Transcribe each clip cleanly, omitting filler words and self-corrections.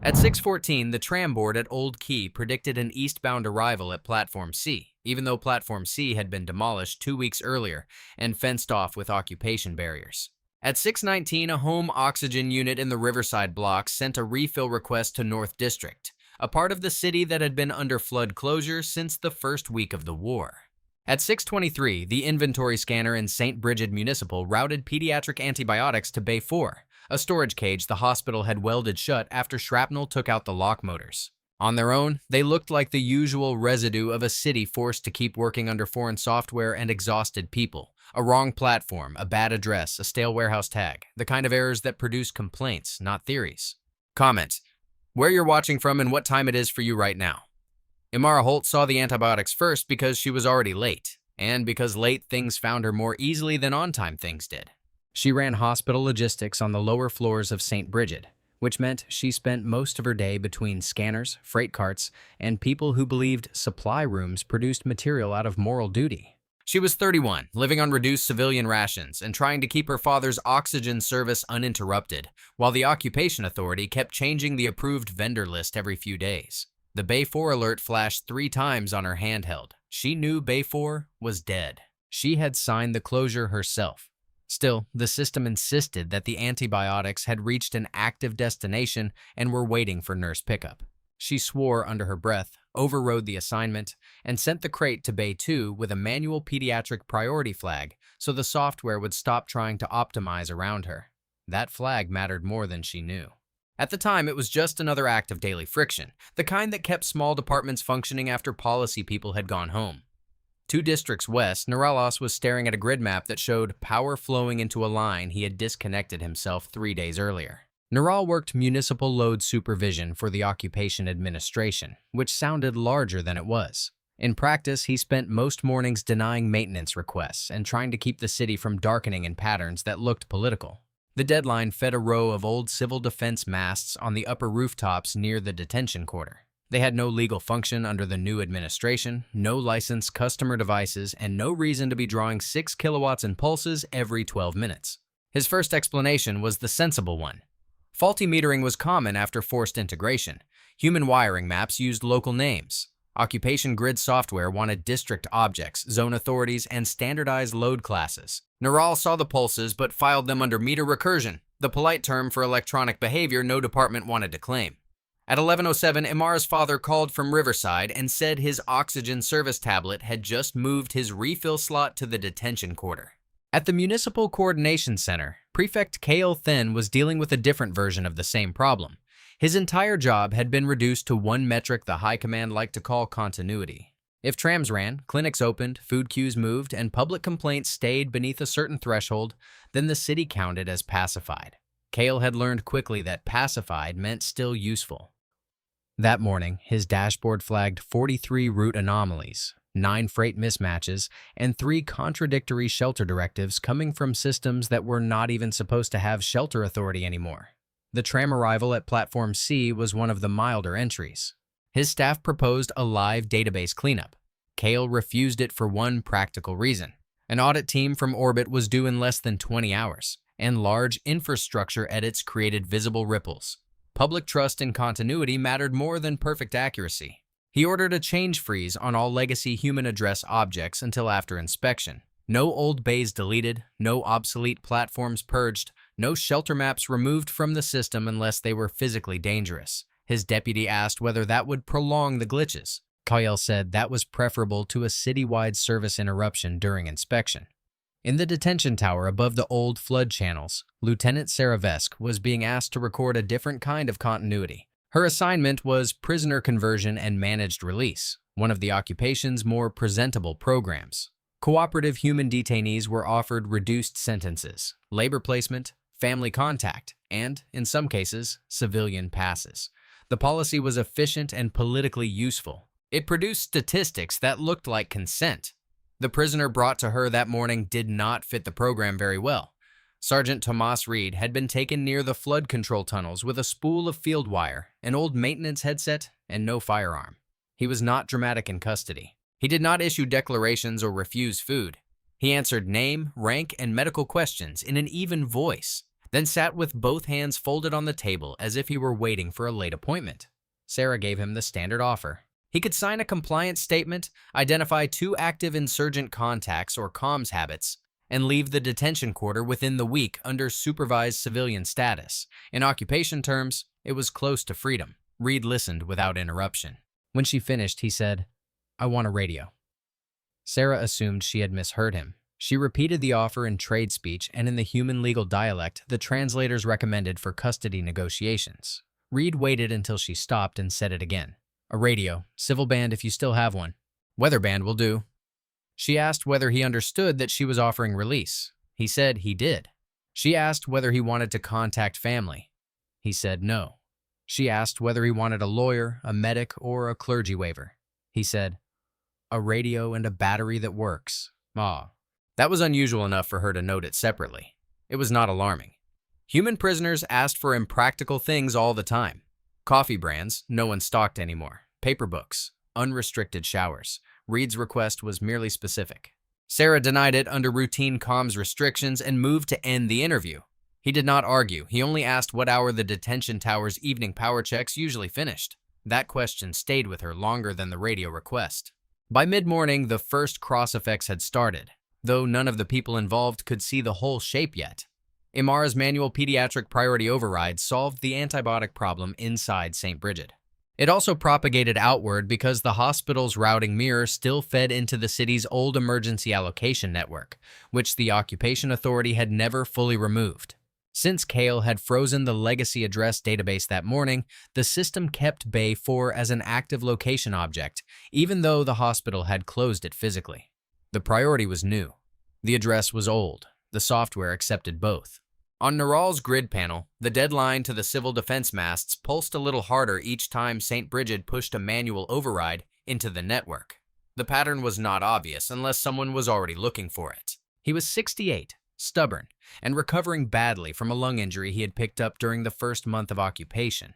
At 6:14, the tram board at Old Quay predicted an eastbound arrival at Platform C, even though Platform C had been demolished 2 weeks earlier and fenced off with occupation barriers. At 6:19, a home oxygen unit in the Riverside block sent a refill request to North District, a part of the city that had been under flood closure since the first week of the war. At 6:23, the inventory scanner in St. Bridget Municipal routed pediatric antibiotics to Bay 4, a storage cage the hospital had welded shut after shrapnel took out the lock motors. On their own, they looked like the usual residue of a city forced to keep working under foreign software and exhausted people. A wrong platform, a bad address, a stale warehouse tag, the kind of errors that produce complaints, not theories. Comment: where you're watching from and what time it is for you right now. Imara Holt saw the antibiotics first because she was already late, and because late things found her more easily than on-time things did. She ran hospital logistics on the lower floors of St. Bridget, which meant she spent most of her day between scanners, freight carts, and people who believed supply rooms produced material out of moral duty. She was 31, living on reduced civilian rations and trying to keep her father's oxygen service uninterrupted, while the Occupation Authority kept changing the approved vendor list every few days. The Bay 4 alert flashed 3 times on her handheld. She knew Bay 4 was dead. She had signed the closure herself. Still, the system insisted that the antibiotics had reached an active destination and were waiting for nurse pickup. She swore under her breath, overrode the assignment, and sent the crate to Bay 2 with a manual pediatric priority flag so the software would stop trying to optimize around her. That flag mattered more than she knew. At the time, it was just another act of daily friction, the kind that kept small departments functioning after policy people had gone home. 2 districts west, Neralos was staring at a grid map that showed power flowing into a line he had disconnected himself 3 days earlier. Neral worked municipal load supervision for the Occupation Administration, which sounded larger than it was. In practice, he spent most mornings denying maintenance requests and trying to keep the city from darkening in patterns that looked political. The deadline fed a row of old civil defense masts on the upper rooftops near the detention quarter. They had no legal function under the new administration, no licensed customer devices, and no reason to be drawing 6 kilowatts in pulses every 12 minutes. His first explanation was the sensible one. Faulty metering was common after forced integration. Human wiring maps used local names. Occupation grid software wanted district objects, zone authorities, and standardized load classes. Neral saw the pulses but filed them under meter recursion, the polite term for electronic behavior no department wanted to claim. At 11:07, Imara's father called from Riverside and said his oxygen service tablet had just moved his refill slot to the detention quarter. At the Municipal Coordination Center, Prefect K.L. Thin was dealing with a different version of the same problem. His entire job had been reduced to one metric the high command liked to call continuity. If trams ran, clinics opened, food queues moved, and public complaints stayed beneath a certain threshold, then the city counted as pacified. Kale had learned quickly that pacified meant still useful. That morning, his dashboard flagged 43 route anomalies, 9 freight mismatches, and 3 contradictory shelter directives coming from systems that were not even supposed to have shelter authority anymore. The tram arrival at Platform C was one of the milder entries. His staff proposed a live database cleanup. Kale refused it for one practical reason. An audit team from Orbit was due in less than 20 hours, and large infrastructure edits created visible ripples. Public trust in continuity mattered more than perfect accuracy. He ordered a change freeze on all legacy human address objects until after inspection. No old bays deleted, no obsolete platforms purged, no shelter maps removed from the system unless they were physically dangerous. His deputy asked whether that would prolong the glitches. Kyle said that was preferable to a citywide service interruption during inspection. In the detention tower above the old flood channels, Lieutenant Sarah Vesk was being asked to record a different kind of continuity. Her assignment was prisoner conversion and managed release, one of the occupation's more presentable programs. Cooperative human detainees were offered reduced sentences, labor placement, family contact, and, in some cases, civilian passes. The policy was efficient and politically useful. It produced statistics that looked like consent. The prisoner brought to her that morning did not fit the program very well. Sergeant Tomas Reed had been taken near the flood control tunnels with a spool of field wire, an old maintenance headset, and no firearm. He was not dramatic in custody. He did not issue declarations or refuse food. He answered name, rank, and medical questions in an even voice. then sat with both hands folded on the table as if he were waiting for a late appointment. Sarah gave him the standard offer. He could sign a compliance statement, identify 2 active insurgent contacts or comms habits, and leave the detention quarter within the week under supervised civilian status. In occupation terms, it was close to freedom. Reed listened without interruption. When she finished, he said, "I want a radio." Sarah assumed she had misheard him. She repeated the offer in trade speech and in the human legal dialect the translators recommended for custody negotiations. Reed waited until she stopped and said it again. "A radio, civil band if you still have one. Weather band will do." She asked whether he understood that she was offering release. He said he did. She asked whether he wanted to contact family. He said no. She asked whether he wanted a lawyer, a medic, or a clergy waiver. He said, "A radio and a battery that works." That was unusual enough for her to note it separately. It was not alarming. Human prisoners asked for impractical things all the time. Coffee brands, no one stocked anymore. Paper books, unrestricted showers. Reed's request was merely specific. Sarah denied it under routine comms restrictions and moved to end the interview. He did not argue. He only asked what hour the detention tower's evening power checks usually finished. That question stayed with her longer than the radio request. By mid-morning, the first cross effects had started, though none of the people involved could see the whole shape yet. Imara's manual pediatric priority override solved the antibiotic problem inside St. Bridget. It also propagated outward because the hospital's routing mirror still fed into the city's old emergency allocation network, which the Occupation Authority had never fully removed. Since Cale had frozen the legacy address database that morning, the system kept Bay 4 as an active location object, even though the hospital had closed it physically. The priority was new. The address was old. The software accepted both. On Naral's grid panel, the deadline to the civil defense masts pulsed a little harder each time St. Bridget pushed a manual override into the network. The pattern was not obvious unless someone was already looking for it. He was 68, stubborn, and recovering badly from a lung injury he had picked up during the first month of occupation.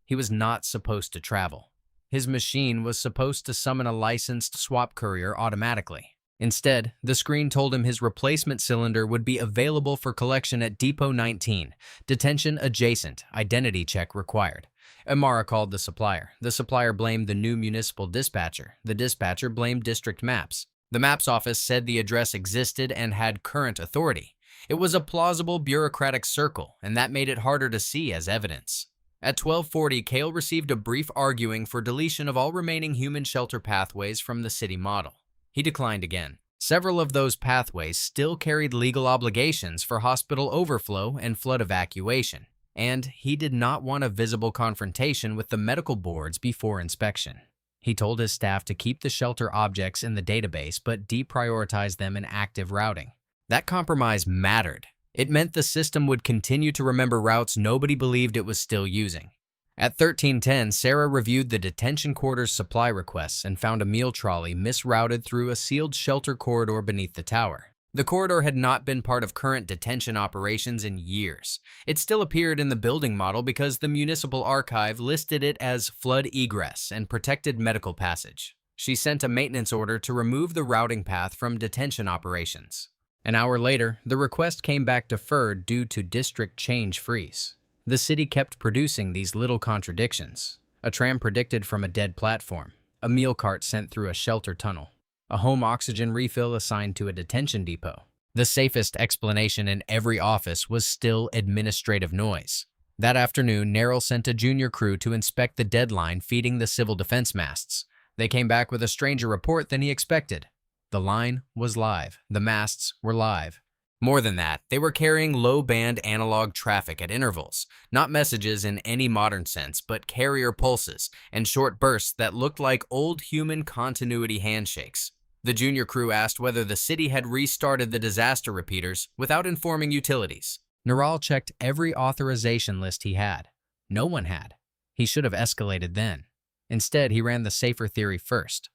He was not supposed to travel. His machine was supposed to summon a licensed swap courier automatically. Instead, the screen told him his replacement cylinder would be available for collection at Depot 19. Detention adjacent. Identity check required. Imara called the supplier. The supplier blamed the new municipal dispatcher. The dispatcher blamed District Maps. The Maps office said the address existed and had current authority. It was a plausible bureaucratic circle, and that made it harder to see as evidence. At 12:40, Cale received a brief arguing for deletion of all remaining human shelter pathways from the city model. He declined again. Several of those pathways still carried legal obligations for hospital overflow and flood evacuation, and he did not want a visible confrontation with the medical boards before inspection. He told his staff to keep the shelter objects in the database but deprioritize them in active routing. That compromise mattered. It meant the system would continue to remember routes nobody believed it was still using. At 13:10, Sarah reviewed the detention quarter's supply requests and found a meal trolley misrouted through a sealed shelter corridor beneath the tower. The corridor had not been part of current detention operations in years. It still appeared in the building model because the municipal archive listed it as flood egress and protected medical passage. She sent a maintenance order to remove the routing path from detention operations. An hour later, the request came back deferred due to district change freeze. The city kept producing these little contradictions. A tram predicted from a dead platform, a meal cart sent through a shelter tunnel, a home oxygen refill assigned to a detention depot. The safest explanation in every office was still administrative noise. That afternoon, Narrell sent a junior crew to inspect the deadline feeding the civil defense masts. They came back with a stranger report than he expected. The line was live. The masts were live. More than that, they were carrying low-band analog traffic at intervals, not messages in any modern sense, but carrier pulses and short bursts that looked like old human continuity handshakes. The junior crew asked whether the city had restarted the disaster repeaters without informing utilities. Naral checked every authorization list he had. No one had. He should have escalated then. Instead, he ran the safer theory first.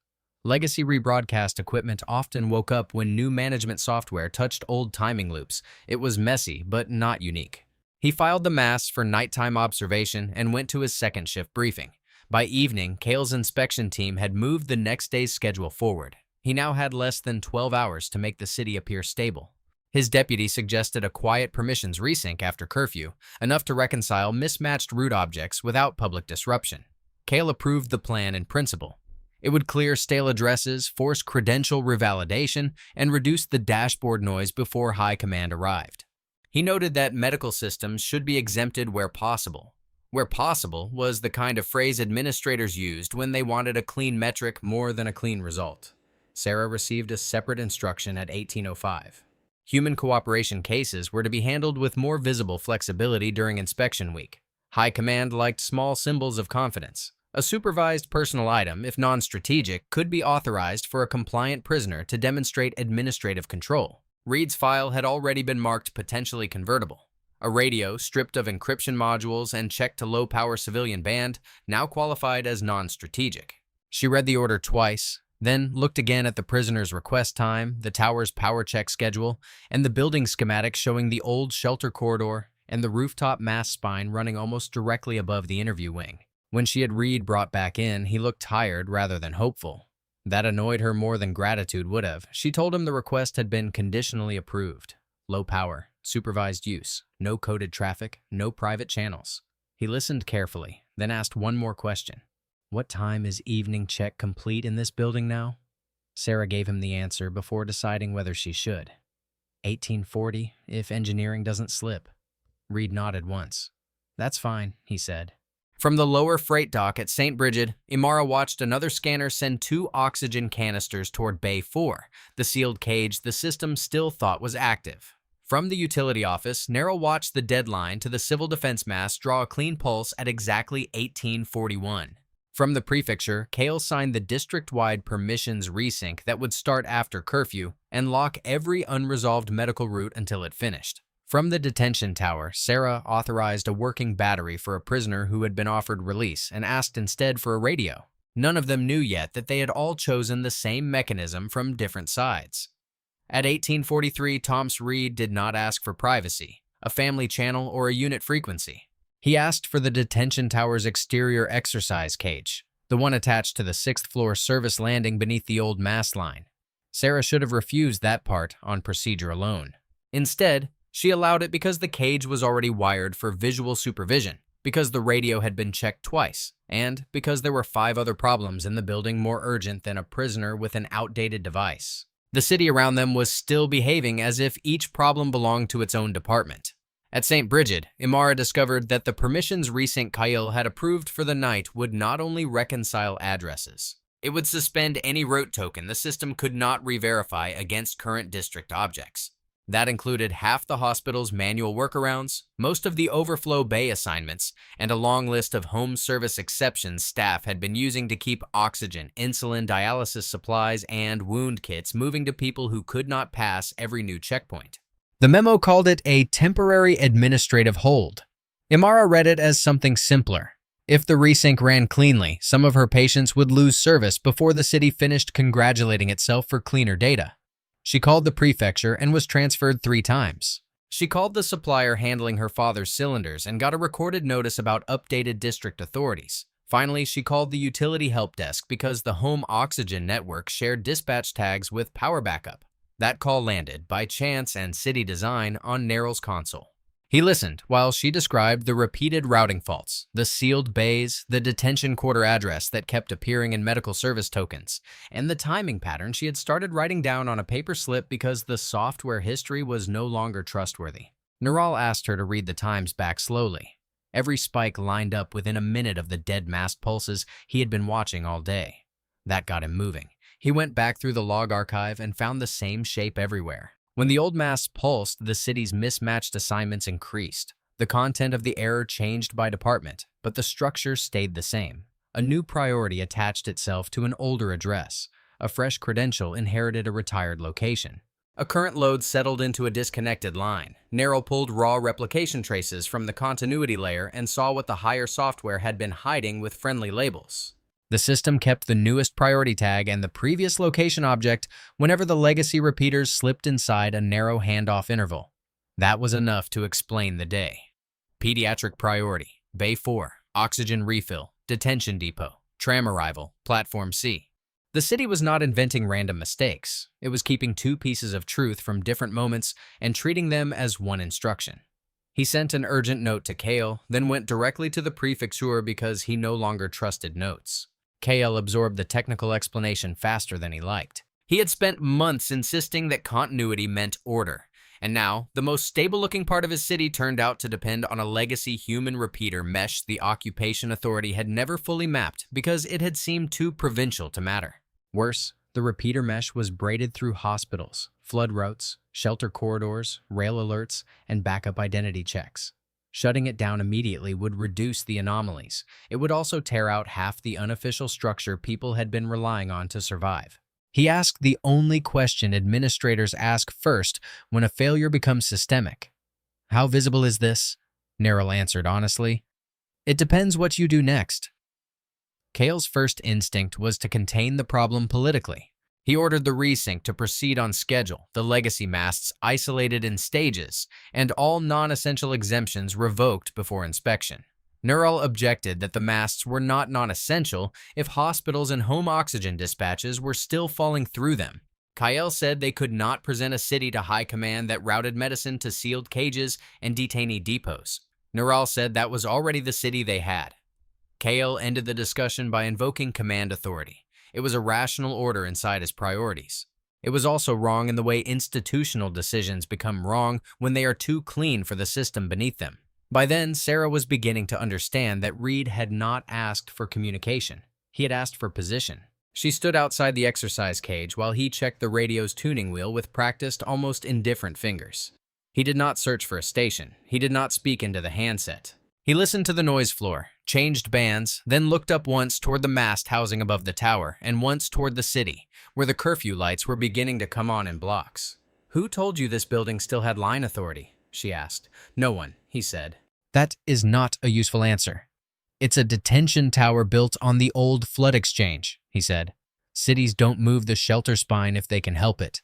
Legacy rebroadcast equipment often woke up when new management software touched old timing loops. It was messy, but not unique. He filed the masts for nighttime observation and went to his second shift briefing. By evening, Cale's inspection team had moved the next day's schedule forward. He now had less than 12 hours to make the city appear stable. His deputy suggested a quiet permissions resync after curfew, enough to reconcile mismatched root objects without public disruption. Cale approved the plan in principle. It would clear stale addresses, force credential revalidation, and reduce the dashboard noise before high command arrived. He noted that medical systems should be exempted where possible. Where possible was the kind of phrase administrators used when they wanted a clean metric more than a clean result. Sarah received a separate instruction at 1805. Human cooperation cases were to be handled with more visible flexibility during inspection week. High command liked small symbols of confidence. A supervised personal item, if non-strategic, could be authorized for a compliant prisoner to demonstrate administrative control. Reed's file had already been marked potentially convertible. A radio, stripped of encryption modules and checked to low-power civilian band, now qualified as non-strategic. She read the order twice, then looked again at the prisoner's request time, the tower's power check schedule, and the building schematic showing the old shelter corridor and the rooftop mast spine running almost directly above the interview wing. When she had Reed brought back in, he looked tired rather than hopeful. That annoyed her more than gratitude would have. She told him the request had been conditionally approved. Low power, supervised use, no coded traffic, no private channels. He listened carefully, then asked one more question. What time is evening check complete in this building now? Sarah gave him the answer before deciding whether she should. 1840, if engineering doesn't slip. Reed nodded once. That's fine, he said. From the lower freight dock at St. Bridget, Imara watched another scanner send 2 oxygen canisters toward Bay 4, the sealed cage the system still thought was active. From the utility office, Nerl watched the deadline to the civil defense mast draw a clean pulse at exactly 1841. From the prefecture, Cale signed the district-wide permissions resync that would start after curfew and lock every unresolved medical route until it finished. From the detention tower, Sarah authorized a working battery for a prisoner who had been offered release and asked instead for a radio. None of them knew yet that they had all chosen the same mechanism from different sides. At 1843, Thomas Reed did not ask for privacy, a family channel, or a unit frequency. He asked for the detention tower's exterior exercise cage, the one attached to the 6th floor service landing beneath the old mast line. Sarah should have refused that part on procedure alone. Instead, she allowed it because the cage was already wired for visual supervision, because the radio had been checked twice, and because there were 5 other problems in the building more urgent than a prisoner with an outdated device. The city around them was still behaving as if each problem belonged to its own department. At St. Bridget, Imara discovered that the permissions resync Kyle had approved for the night would not only reconcile addresses. It would suspend any route token the system could not re-verify against current district objects. That included half the hospital's manual workarounds, most of the overflow bay assignments, and a long list of home service exceptions staff had been using to keep oxygen, insulin, dialysis supplies, and wound kits moving to people who could not pass every new checkpoint. The memo called it a temporary administrative hold. Imara read it as something simpler. If the resync ran cleanly, some of her patients would lose service before the city finished congratulating itself for cleaner data. She called the prefecture and was transferred 3 times. She called the supplier handling her father's cylinders and got a recorded notice about updated district authorities. Finally, she called the utility help desk because the home oxygen network shared dispatch tags with power backup. That call landed, by chance and city design, on Nerl's console. He listened while she described the repeated routing faults, the sealed bays, the detention quarter address that kept appearing in medical service tokens, and the timing pattern she had started writing down on a paper slip because the software history was no longer trustworthy. Neural asked her to read the times back slowly. Every spike lined up within a minute of the dead mast pulses he had been watching all day. That got him moving. He went back through the log archive and found the same shape everywhere. When the old masts pulsed, the city's mismatched assignments increased. The content of the error changed by department, but the structure stayed the same. A new priority attached itself to an older address. A fresh credential inherited a retired location. A current load settled into a disconnected line. Nerl pulled raw replication traces from the continuity layer and saw what the higher software had been hiding with friendly labels. The system kept the newest priority tag and the previous location object whenever the legacy repeaters slipped inside a narrow handoff interval. That was enough to explain the day. Pediatric priority, Bay 4, oxygen refill, detention depot, tram arrival, platform C. The city was not inventing random mistakes. It was keeping two pieces of truth from different moments and treating them as one instruction. He sent an urgent note to Kale, then went directly to the prefecture because he no longer trusted notes. Kale absorbed the technical explanation faster than he liked. He had spent months insisting that continuity meant order, and now the most stable-looking part of his city turned out to depend on a legacy human repeater mesh the occupation authority had never fully mapped because it had seemed too provincial to matter. Worse, the repeater mesh was braided through hospitals, flood routes, shelter corridors, rail alerts, and backup identity checks. Shutting it down immediately would reduce the anomalies. It would also tear out half the unofficial structure people had been relying on to survive. He asked the only question administrators ask first when a failure becomes systemic. "How visible is this?" Neril answered honestly. "It depends what you do next." Kale's first instinct was to contain the problem politically. He ordered the resync to proceed on schedule, the legacy masts isolated in stages, and all non-essential exemptions revoked before inspection. Neural objected that the masts were not non-essential if hospitals and home oxygen dispatches were still falling through them. Kyle said they could not present a city to high command that routed medicine to sealed cages and detainee depots. Neural said that was already the city they had. Kale ended the discussion by invoking command authority. It was a rational order inside his priorities. It was also wrong in the way institutional decisions become wrong when they are too clean for the system beneath them. By then, Sarah was beginning to understand that Reed had not asked for communication. He had asked for position. She stood outside the exercise cage while he checked the radio's tuning wheel with practiced, almost indifferent fingers. He did not search for a station. He did not speak into the handset. He listened to the noise floor, changed bands, then looked up once toward the mast housing above the tower and once toward the city, where the curfew lights were beginning to come on in blocks. "Who told you this building still had line authority?" she asked. "No one," he said. "That is not a useful answer. It's a detention tower built on the old flood exchange," he said. "Cities don't move the shelter spine if they can help it."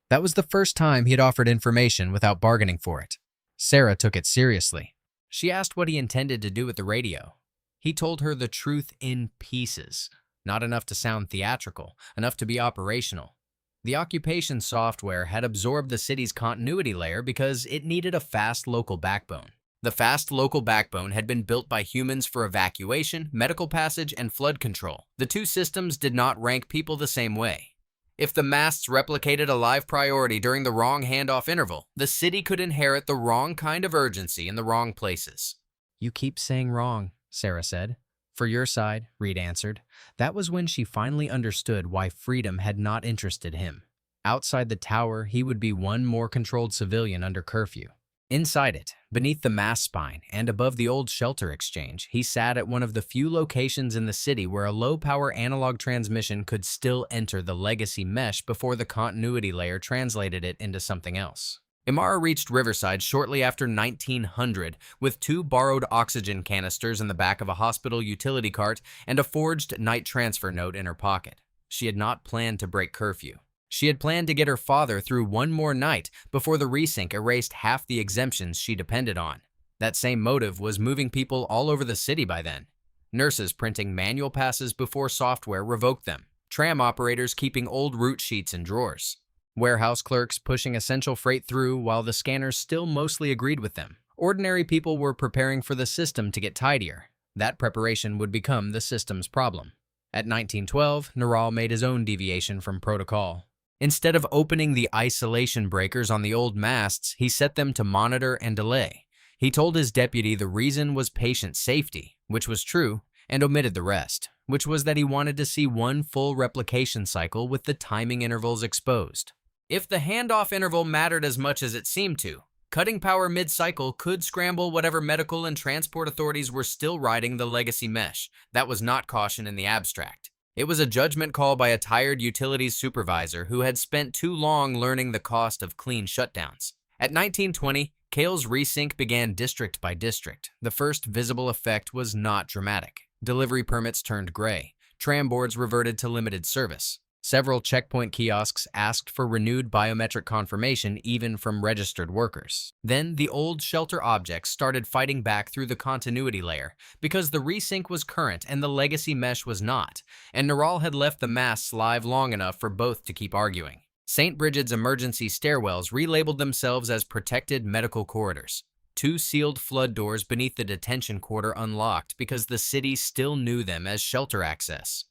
That was the first time he had offered information without bargaining for it. Sarah took it seriously. She asked what he intended to do with the radio. He told her the truth in pieces. Not enough to sound theatrical, enough to be operational. The occupation software had absorbed the city's continuity layer because it needed a fast local backbone. The fast local backbone had been built by humans for evacuation, medical passage, and flood control. The two systems did not rank people the same way. If the masts replicated a live priority during the wrong handoff interval, the city could inherit the wrong kind of urgency in the wrong places. "You keep saying wrong," Sarah said. "For your side," Reed answered. That was when she finally understood why freedom had not interested him. Outside the tower, he would be one more controlled civilian under curfew. Inside it, beneath the mast spine and above the old shelter exchange, he sat at one of the few locations in the city where a low-power analog transmission could still enter the legacy mesh before the continuity layer translated it into something else. Imara reached Riverside shortly after 1900 with 2 borrowed oxygen canisters in the back of a hospital utility cart and a forged night transfer note in her pocket. She had not planned to break curfew. She had planned to get her father through one more night before the resync erased half the exemptions she depended on. That same motive was moving people all over the city by then. Nurses printing manual passes before software revoked them. Tram operators keeping old route sheets in drawers. Warehouse clerks pushing essential freight through while the scanners still mostly agreed with them. Ordinary people were preparing for the system to get tidier. That preparation would become the system's problem. At 1912, Neural made his own deviation from protocol. Instead of opening the isolation breakers on the old masts, he set them to monitor and delay. He told his deputy the reason was patient safety, which was true, and omitted the rest, which was that he wanted to see one full replication cycle with the timing intervals exposed. If the handoff interval mattered as much as it seemed to, cutting power mid-cycle could scramble whatever medical and transport authorities were still riding the legacy mesh. That was not caution in the abstract. It was a judgment call by a tired utilities supervisor who had spent too long learning the cost of clean shutdowns. At 1920, Kale's resync began district by district. The first visible effect was not dramatic. Delivery permits turned gray. Tram boards reverted to limited service. Several checkpoint kiosks asked for renewed biometric confirmation even from registered workers. Then the old shelter objects started fighting back through the continuity layer because the resync was current and the legacy mesh was not, and Neural had left the masts live long enough for both to keep arguing. St. Brigid's emergency stairwells relabeled themselves as protected medical corridors. Two sealed flood doors beneath the detention quarter unlocked because the city still knew them as shelter access.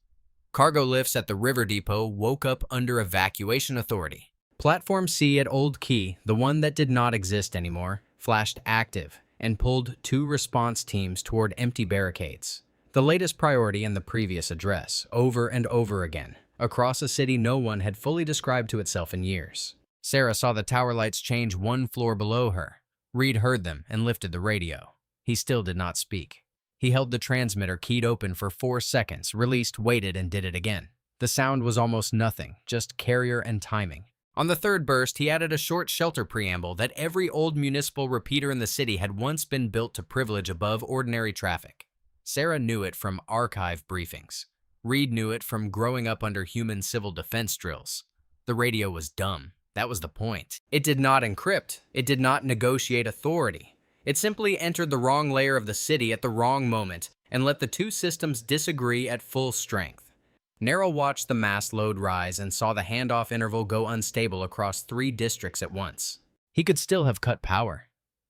Cargo lifts at the river depot woke up under evacuation authority. Platform C at Old Quay, the one that did not exist anymore, flashed active and pulled two response teams toward empty barricades. The latest priority in the previous address, over and over again, across a city no one had fully described to itself in years. Sarah saw the tower lights change one floor below her. Reed heard them and lifted the radio. He still did not speak. He held the transmitter keyed open for 4 seconds, released, waited, and did it again. The sound was almost nothing, just carrier and timing. On the third burst, he added a short shelter preamble that every old municipal repeater in the city had once been built to privilege above ordinary traffic. Sarah knew it from archive briefings. Reed knew it from growing up under human civil defense drills. The radio was dumb. That was the point. It did not encrypt. It did not negotiate authority. It simply entered the wrong layer of the city at the wrong moment and let the two systems disagree at full strength. Nero watched the mass load rise and saw the handoff interval go unstable across 3 districts at once. He could still have cut power.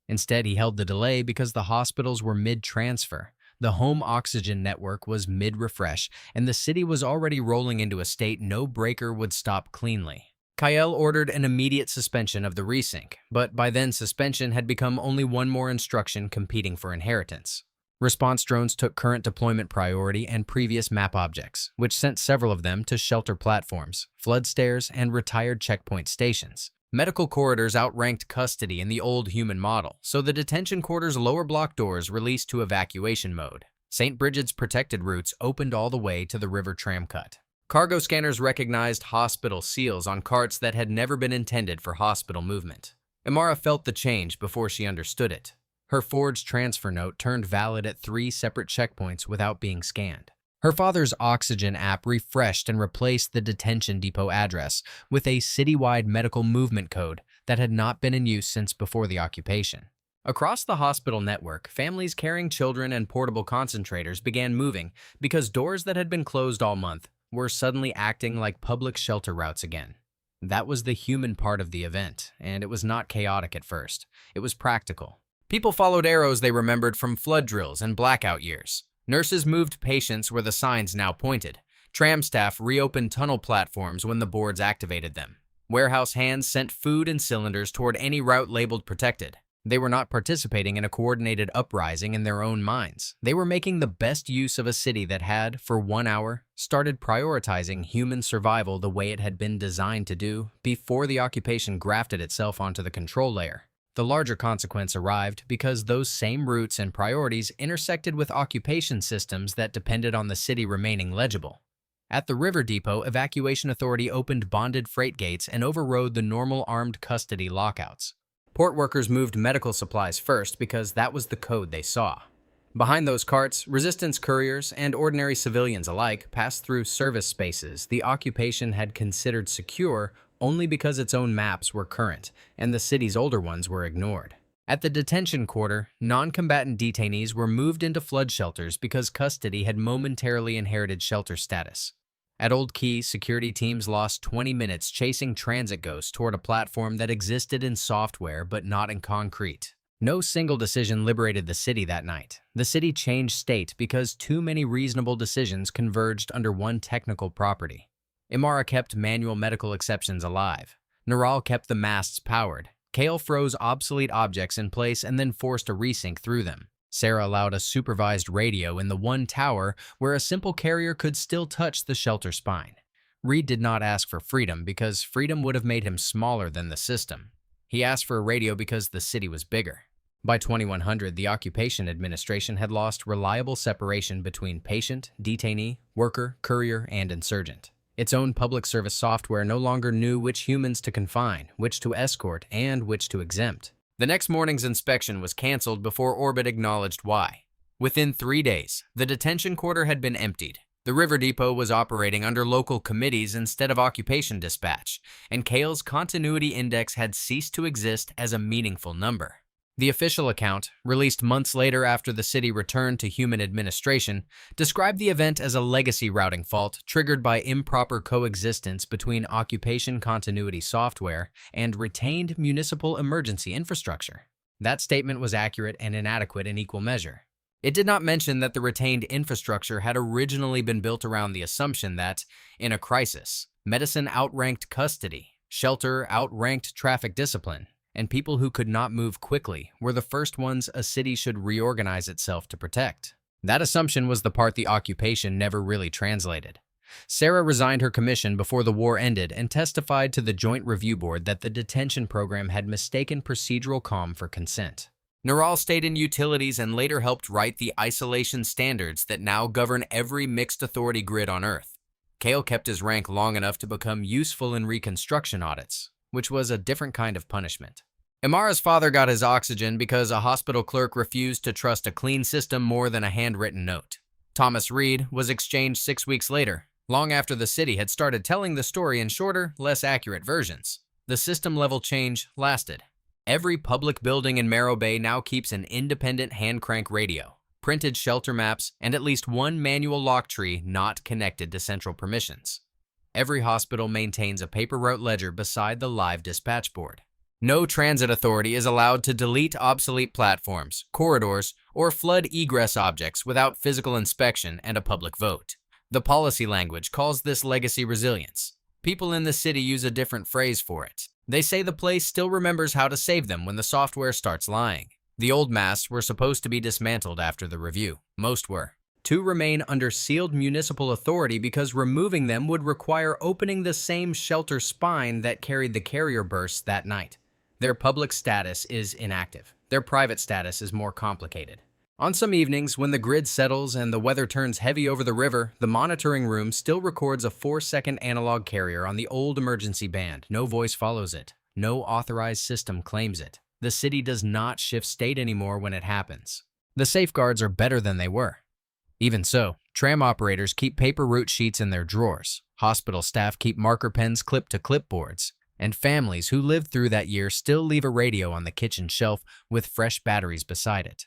Instead, he held the delay because the hospitals were mid-transfer, the home oxygen network was mid-refresh, and the city was already rolling into a state no breaker would stop cleanly. Kyle ordered an immediate suspension of the resync, but by then suspension had become only one more instruction competing for inheritance. Response drones took current deployment priority and previous map objects, which sent several of them to shelter platforms, flood stairs, and retired checkpoint stations. Medical corridors outranked custody in the old human model, so the detention quarter's lower block doors released to evacuation mode. St. Brigid's protected routes opened all the way to the river tram cut. Cargo scanners recognized hospital seals on carts that had never been intended for hospital movement. Imara felt the change before she understood it. Her forged transfer note turned valid at 3 separate checkpoints without being scanned. Her father's oxygen app refreshed and replaced the detention depot address with a citywide medical movement code that had not been in use since before the occupation. Across the hospital network, families carrying children and portable concentrators began moving because doors that had been closed all month were suddenly acting like public shelter routes again. That was the human part of the event, and it was not chaotic at first. It was practical. People followed arrows they remembered from flood drills and blackout years. Nurses moved patients where the signs now pointed. Tram staff reopened tunnel platforms when the boards activated them. Warehouse hands sent food and cylinders toward any route labeled protected. They were not participating in a coordinated uprising in their own minds. They were making the best use of a city that had, for 1 hour, started prioritizing human survival the way it had been designed to do before the occupation grafted itself onto the control layer. The larger consequence arrived because those same routes and priorities intersected with occupation systems that depended on the city remaining legible. At the river depot, evacuation authority opened bonded freight gates and overrode the normal armed custody lockouts. Port workers moved medical supplies first because that was the code they saw. Behind those carts, resistance couriers and ordinary civilians alike passed through service spaces the occupation had considered secure only because its own maps were current and the city's older ones were ignored. At the detention quarter, non-combatant detainees were moved into flood shelters because custody had momentarily inherited shelter status. At Old Quay, security teams lost 20 minutes chasing transit ghosts toward a platform that existed in software but not in concrete. No single decision liberated the city that night. The city changed state because too many reasonable decisions converged under one technical property. Imara kept manual medical exceptions alive. Neural kept the masts powered. Kale froze obsolete objects in place and then forced a resync through them. Sarah allowed a supervised radio in the one tower where a simple carrier could still touch the shelter spine. Reed did not ask for freedom because freedom would have made him smaller than the system. He asked for a radio because the city was bigger. By 2100, the occupation administration had lost reliable separation between patient, detainee, worker, courier, and insurgent. Its own public service software no longer knew which humans to confine, which to escort, and which to exempt. The next morning's inspection was canceled before Orbit acknowledged why. Within 3 days, the detention quarter had been emptied. The river depot was operating under local committees instead of occupation dispatch, and Cale's continuity index had ceased to exist as a meaningful number. The official account, released months later after the city returned to human administration, described the event as a legacy routing fault triggered by improper coexistence between occupation continuity software and retained municipal emergency infrastructure. That statement was accurate and inadequate in equal measure. It did not mention that the retained infrastructure had originally been built around the assumption that, in a crisis, medicine outranked custody, shelter outranked traffic discipline, and people who could not move quickly were the first ones a city should reorganize itself to protect. That assumption was the part the occupation never really translated. Sarah resigned her commission before the war ended and testified to the Joint Review Board that the detention program had mistaken procedural calm for consent. Neural stayed in utilities and later helped write the isolation standards that now govern every mixed authority grid on Earth. Cale kept his rank long enough to become useful in reconstruction audits, which was a different kind of punishment. Imara's father got his oxygen because a hospital clerk refused to trust a clean system more than a handwritten note. Thomas Reed was exchanged 6 weeks later, long after the city had started telling the story in shorter, less accurate versions. The system-level change lasted. Every public building in Morro Bay now keeps an independent hand-crank radio, printed shelter maps, and at least one manual lock tree not connected to central permissions. Every hospital maintains a paper route ledger beside the live dispatch board. No transit authority is allowed to delete obsolete platforms, corridors, or flood egress objects without physical inspection and a public vote. The policy language calls this legacy resilience. People in the city use a different phrase for it. They say the place still remembers how to save them when the software starts lying. The old masts were supposed to be dismantled after the review. Most were. 2 remain under sealed municipal authority because removing them would require opening the same shelter spine that carried the carrier bursts that night. Their public status is inactive. Their private status is more complicated. On some evenings, when the grid settles and the weather turns heavy over the river, the monitoring room still records a 4-second analog carrier on the old emergency band. No voice follows it. No authorized system claims it. The city does not shift state anymore when it happens. The safeguards are better than they were. Even so, tram operators keep paper route sheets in their drawers. Hospital staff keep marker pens clipped to clipboards. And families who lived through that year still leave a radio on the kitchen shelf with fresh batteries beside it.